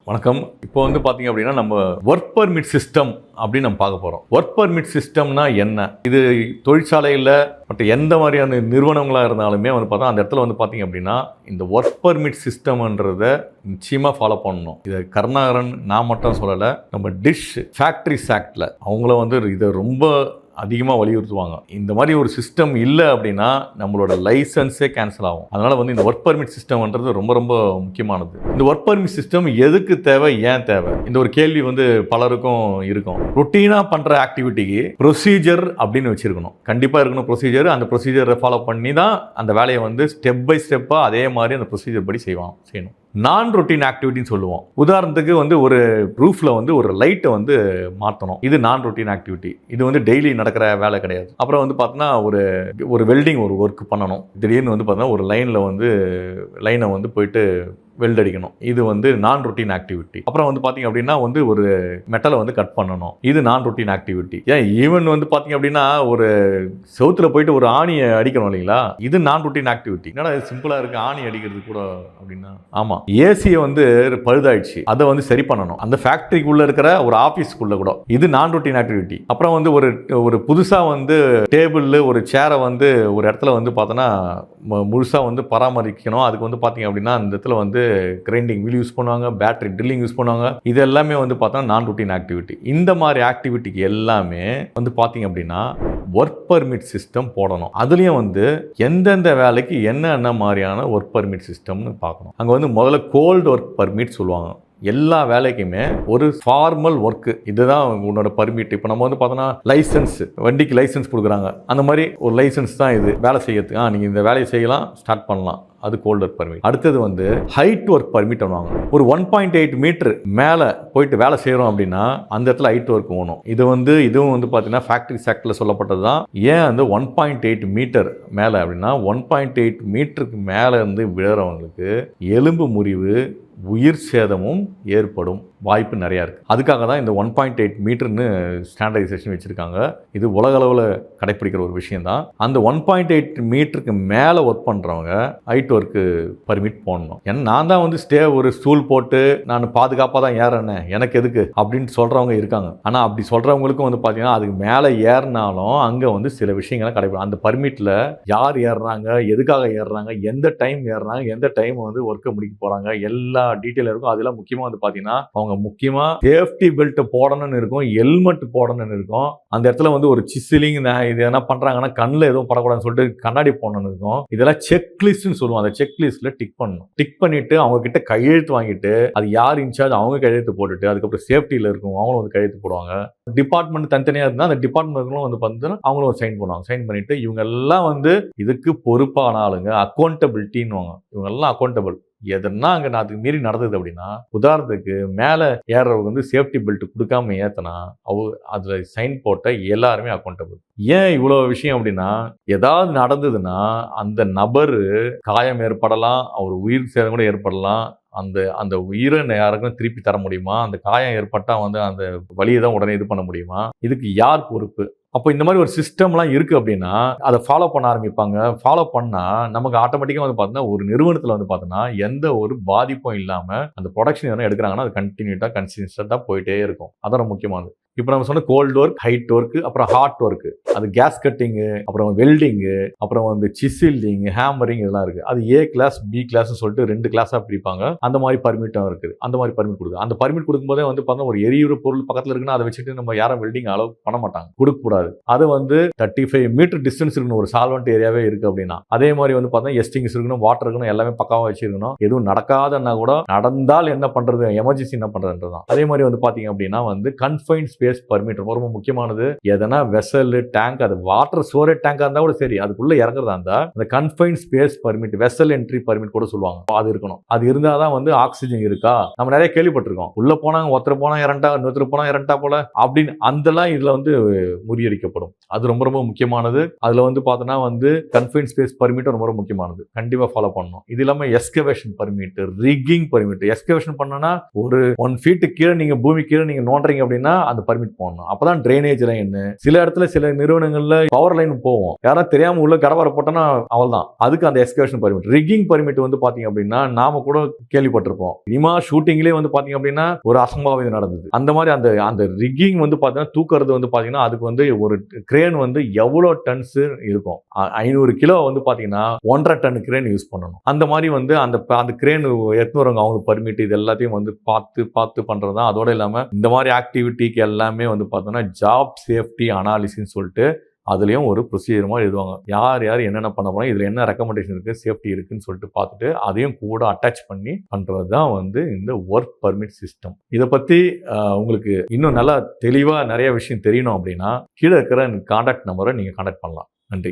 வணக்கம். இப்போ பார்த்தீங்க அப்படின்னா நம்ம ஒர்க் பர்மிட் சிஸ்டம் அப்படின்னு நம்ம பார்க்க போகிறோம். ஒர்க் பர்மிட் சிஸ்டம்னா என்ன? இது தொழிற்சாலையில் மற்ற எந்த மாதிரியான நிறுவனங்களாக இருந்தாலுமே பார்த்தா அந்த இடத்துல பார்த்தீங்க அப்படின்னா இந்த ஒர்க் பர்மிட் சிஸ்டம்ன்றதை நிச்சயமாக ஃபாலோ பண்ணணும். இதை கருணாகரன் நான் மட்டும் சொல்லலை, நம்ம டிஷ் ஃபேக்ட்ரிஸ் ஆக்டில் அவங்கள இதை ரொம்ப அதிகமாக வலியுறுத்துவாங்க. இந்த மாதிரி ஒரு சிஸ்டம் இல்லை அப்படின்னா நம்மளோட லைசன்ஸே கேன்சல் ஆகும். அதனால் இந்த ஒர்க் பர்மிட் சிஸ்டம்ன்றது ரொம்ப ரொம்ப முக்கியமானது. இந்த ஒர்க் பர்மிட் சிஸ்டம் எதுக்கு தேவை, ஏன் தேவை, இந்த ஒரு கேள்வி பலருக்கும் இருக்கும். ரொட்டீனாக பண்ணுற ஆக்டிவிட்டிக்கு ப்ரொசீஜர் அப்படின்னு வச்சுருக்கணும். கண்டிப்பாக இருக்கணும் ப்ரொசீஜர். அந்த ப்ரொசீஜரை ஃபாலோ பண்ணி தான் அந்த வேலையை ஸ்டெப் பை ஸ்டெப்பாக அதே மாதிரி அந்த ப்ரொசீஜர் படி செய்யணும். நான் ரொட்டீன் ஆக்டிவிட்டின்னு சொல்லுவோம். உதாரணத்துக்கு ஒரு ரூஃபில் ஒரு லைட்டை மாற்றணும். இது நான் ரொட்டீன் ஆக்டிவிட்டி. இது டெய்லி நடக்கிற வேலை கிடையாது. அப்புறம் பார்த்தோன்னா ஒரு வெல்டிங் ஒரு ஒர்க் பண்ணணும். திடீர்னு பார்த்தோன்னா ஒரு லைனை போயிட்டு வெல்ட் அடிக்கணும். இது நான் ரொட்டீன் ஆக்டிவிட்டி. அப்புறம் பார்த்தீங்க அப்படின்னா ஒரு மெட்டலை கட் பண்ணணும். இது நான் ரொட்டீன் ஆக்டிவிட்டி. ஏன் ஈவன் பார்த்தீங்க அப்படின்னா ஒரு செவுத்துல போயிட்டு ஒரு ஆணியை அடிக்கணும் இல்லைங்களா, இது நான் ரொட்டீன் ஆக்டிவிட்டி. என்னடா இது சிம்பிளாக இருக்குது ஆணி அடிக்கிறது கூட அப்படின்னா, ஆமாம், ஏசியை பழுதாயிடுச்சு, அதை சரி பண்ணணும். அந்த ஃபேக்ட்ரிக்குள்ளே இருக்கிற ஒரு ஆஃபீஸ்க்குள்ளே கூட இது நான் ரொட்டீன் ஆக்டிவிட்டி. அப்புறம் ஒரு புதுசாக டேபிள் ஒரு சேரை ஒரு இடத்துல பார்த்தோன்னா முழுசாக பராமரிக்கணும். அதுக்கு பார்த்தீங்க அப்படின்னா அந்த இடத்துல கிரைண்டிங் வீல் யூஸ் பண்ணுவாங்க, பேட்டரி ட்ரில்லிங் யூஸ் பண்ணுவாங்க. இது எல்லாமே பார்த்தா நான் ரொட்டீன் ஆக்டிவிட்டி. இந்த மாதிரி ஆக்டிவிட்டிக்கு எல்லாமே பார்த்தீங்க அப்படின்னா ஒர்க் பர்மிட் சிஸ்டம் போடணும். அதுலேயும் எந்தெந்த வேலைக்கு என்ன மாதிரியான ஒர்க் பர்மிட் சிஸ்டம்னு பார்க்கணும். அங்கே முதல்ல கோல்டு ஒர்க் பர்மிட் சொல்லுவாங்க. எல்லா வேலைக்குமே ஒரு ஃபார்மல் ஒர்க்கு, இதுதான் உன்னோட பர்மிட். இப்போ நம்ம பார்த்தோன்னா லைசன்ஸ், வண்டிக்கு லைசன்ஸ் கொடுக்குறாங்க, அந்த மாதிரி ஒரு லைசன்ஸ் தான் இது வேலை செய்யறதுக்கு. நீங்கள் இந்த வேலையை செய்யலாம், ஸ்டார்ட் பண்ணலாம், அது கோல்ட் ஒர்க் பர்மிட். அடுத்தது ஹைட் ஒர்க் பர்மிட் பண்ணுவாங்க. ஒரு 1.8 மீட்டர் மேலே போயிட்டு வேலை செய்கிறோம் அப்படின்னா அந்த இடத்துல ஹைட் ஒர்க் வேணும். இதுவும் பார்த்தீங்கன்னா ஃபேக்ட்ரி ஆக்டில் சொல்லப்பட்டது தான். ஏன் 1.8 மீட்டர் மேலே அப்படின்னா 1.8 மீட்டருக்கு மேலே விழுறவங்களுக்கு எலும்பு முறிவு, உயிர் சேதமும் ஏற்படும் வாய்ப்பு நிறையா இருக்குது. அதுக்காக தான் இந்த 1.8 மீட்டர்னு ஸ்டாண்டர்டைசேஷன் வச்சுருக்காங்க. இது உலக அளவில் கடைப்பிடிக்கிற ஒரு விஷயம் தான். அந்த 1.8 மீட்டருக்கு மேலே ஒர்க் பண்ணுறவங்க ஹைட் ஒர்க்கு பர்மிட் போடணும். ஏன்னா நான் தான் ஒரு ஸ்டூல் போட்டு நான் பாதுகாப்பாக தான் ஏறேன்னு, எனக்கு எதுக்கு அப்படின்னு சொல்கிறவங்க இருக்காங்க. ஆனால் அப்படி சொல்கிறவங்களுக்கும் பார்த்தீங்கன்னா அதுக்கு மேலே ஏறினாலும் அங்கே சில விஷயங்களை கடைப்பிடிக்கும். அந்த பர்மிட்டில் யார் ஏறுறாங்க, எதுக்காக ஏறுறாங்க, எந்த டைம் ஏறுறாங்க, எந்த டைம் ஒர்க்கை முடிக்க போகிறாங்க, எல்லா டீட்டெயில் இருக்கும். அதெல்லாம் முக்கியமாக பார்த்தீங்கன்னா அவங்க முக்கியமாக சேஃப்டி பெல்ட் போடணும்னு இருக்கும், ஹெல்மெட் போடணும்னு இருக்கும். அந்த இடத்துல ஒரு சிசிலிங் இது என்ன பண்ணுறாங்கன்னா கண்ணில் எதுவும் படக்கூடாதுன்னு சொல்லிட்டு கண்ணாடி போடணும்னு இருக்கும். இதெல்லாம் செக்லிஸ்ட்னு சொல்லுவோம். அந்த செக்லிஸ்ட்டில் டிக் பண்ணணும். டிக் பண்ணிட்டு அவங்க கிட்ட கையெழுத்து வாங்கிட்டு அது யார் இன்சார்ஜ் அவங்க கையெழுத்து போட்டுட்டு அதுக்கப்புறம் சேஃப்டியில் இருக்கும் அவங்களும் கையெழுத்து போடுவாங்க. டிபார்ட்மெண்ட் தனித்தனியாக இருந்தால் அந்த டிபார்ட்மெண்ட்களும் பார்த்தீங்கன்னா அவங்களும் சைன் பண்ணுவாங்க. சைன் பண்ணிட்டு இவங்க எல்லாம் இதுக்கு பொறுப்பான ஆளுங்க, அக்கௌண்டபிலிட்டின்னு. இவங்க எல்லாம் அக்கௌண்டபிள். எதனா அங்கே அதுக்கு மீறி நடந்தது அப்படின்னா, உதாரணத்துக்கு மேலே ஏறவங்க சேஃப்டி பெல்ட் கொடுக்காம ஏற்றினா அதில் சைன் போட்ட எல்லாருமே அக்கௌண்டபிள். ஏன் இவ்வளோ விஷயம் அப்படின்னா, ஏதாவது நடந்ததுன்னா அந்த நபர் காயம் ஏற்படலாம், அவர் உயிர் சேதம் கூட ஏற்படலாம். அந்த உயிரை யாருக்கும் திருப்பி தர முடியுமா? அந்த காயம் ஏற்பட்டால் அந்த வலியை தான் உடனே இது பண்ண முடியுமா? இதுக்கு யார் பொறுப்பு? அப்போ இந்த மாதிரி ஒரு சிஸ்டம்லாம் இருக்குது அப்படின்னா அதை ஃபாலோ பண்ண ஆரம்பிப்பாங்க. ஃபாலோ பண்ணால் நமக்கு ஆட்டோமேட்டிக்காக பார்த்தீங்கன்னா ஒரு நிறுவனத்தில் பார்த்தோன்னா எந்த ஒரு பாதிப்பும் இல்லாமல் அந்த ப்ரொடக்ஷன் எதனா எடுக்கிறாங்கன்னா அது கன்சிஸ்டண்ட்டாக போயிட்டே இருக்கும். அதான் முக்கியமானது. இப்போ நம்ம சொன்ன கோல்டு ஒர்க், ஹைட் ஒர்க்கு, அப்புறம் ஹாட் ஒர்க்கு, அது கேஸ் கட்டிங்கு, அப்புறம் வெல்டிங்கு, அப்புறம் சிசில்டிங், ஹேமரிங் இதெல்லாம் இருக்குது. அது ஏ கிளாஸ், பி கிளாஸ்னு சொல்லிட்டு 2 கிளாஸாக பிரிப்பாங்க. அந்த மாதிரி பர்மிட்டும் இருக்குது. அந்த மாதிரி பர்மிட் கொடுக்குது. அந்த பர்மிட் கொடுக்கும்போதே பார்த்தா ஒரு எரியுற பொருள் பக்கத்தில் இருக்குன்னா அதை வச்சுட்டு நம்ம யாரும் வெல்டிங் அலோவ் பண்ண மாட்டாங்க, கொடுக்கக்கூடாது. அது 35 மீட்டர் டிஸ்டன்ஸ் இருக்கணும் ஒரு சால்வெண்ட் ஏரியாவே இருக்குது அப்படின்னா. அதே மாதிரி பார்த்தா எஸ்டிங்ஸ் இருக்கணும், வாட்டர் இருக்கணும், எல்லாமே பக்காவாக வச்சிருக்கணும். எதுவும் நடக்காதன்னா கூட நடந்தால் என்ன பண்ணுறது, எமர்ஜென்சி என்ன பண்ணுறதுன்றதான். அதே மாதிரி பார்த்தீங்க அப்படின்னா கன்ஃபைன்ட் ஸ்பேஸ் பர்மிட் ரொம்ப முக்கியமானது. எதனா வெசல், டேங்க், அது வாட்டர் ஸ்டோரேஜ் டேங்கா இருந்தா கூட சரி, அதுக்குள்ள இறங்குறதா இருந்தா அந்த confined space permit, vessel entry permit கூட சொல்லுவாங்க. அது இருக்கணும். அது இருந்தாதான் ஆக்சிஜன் இருக்கா. நம்ம நிறைய கேள்விப்பட்டிருக்கோம், உள்ள போனாங்க ஒருத்தர் போனா இறண்டா, இன்னொருத்தர் போனா இறண்டா போல அப்படின்னு. அதெல்லாம் இதுல முறியடிக்கப்படும். அது ரொம்ப ரொம்ப முக்கியமானது. அதுல பார்த்தோன்னா கன்ஃபைன்ட் ஸ்பேஸ் பர்மிட் ரொம்ப ரொம்ப முக்கியமானது. கண்டிப்பா ஃபாலோ பண்ணணும். இது இல்லாம excavation permit, rigging permit. Excavation பண்ணனா ஒரு 1 ஃபீட் கீழே நீங்க பூமி கீழே நீங்க நோண்டுறீங்க அப்படின்னா அந்த பர்மிட் பர்மிட் போடணும். அப்பதான் ட்ரைனேஜ் லைன், சில இடத்துல சில நிறுவனங்கள்ல பவர் லைன் போவோம், யாராவது தெரியாம உள்ள கடவரை போட்டோம்னா அவள்தான், அதுக்கு அந்த எக்ஸ்கவேஷன் பர்மிட். ரிக்கிங் பர்மிட் வந்து பாத்தீங்க அப்படின்னா நாம கூட கேள்விப்பட்டிருப்போம். சினிமா ஷூட்டிங்லேயே வந்து பாத்தீங்க அப்படின்னா ஒரு அசம்பாவிதம் நடந்தது. அந்த மாதிரி அந்த அந்த ரிக்கிங் வந்து பாத்தீங்கன்னா தூக்குறது வந்து பாத்தீங்கன்னா அதுக்கு வந்து ஒரு கிரேன் வந்து எவ்வளவு டன்ஸ் இருக்கும், 500 கிலோ வந்து பாத்தீங்கன்னா 1.5 டன் கிரேன் யூஸ் பண்ணணும். அந்த மாதிரி வந்து அந்த கிரேன் எடுத்துறவங்க அவங்க பர்மிட் இது எல்லாத்தையும் வந்து பார்த்து பண்றதுதான். அதோட இல்லாம இந்த மாதிரி ஆக்டிவிட்டிக்கு எல்லாமே வந்து பார்த்தோம்னா ஜாப் சேஃப்டி அனாலிசிஸ் சொல்லிட்டு அதுலயும் ஒரு ப்ரொசீஜர் மாதிரி எழுதுவாங்க. யார் யார் என்னென்ன பண்ண போறோம், இதுல என்ன ரெக்கமெண்டேஷன் இருக்கு, சேஃப்டி இருக்குன்னு சொல்லிட்டு பார்த்துட்டு அதையும் கூட அட்டாச் பண்ணி பண்றது தான் வந்து இந்த ஒர்க் பர்மிட் சிஸ்டம். இதை பத்தி உங்களுக்கு இன்னும் நல்லா தெளிவா நிறைய விஷயம் தெரியணும் அப்படின்னா கீழே இருக்கிற கான்டாக்ட் நம்பரை நீங்க கான்டாக்ட் பண்ணலாம். நன்றி.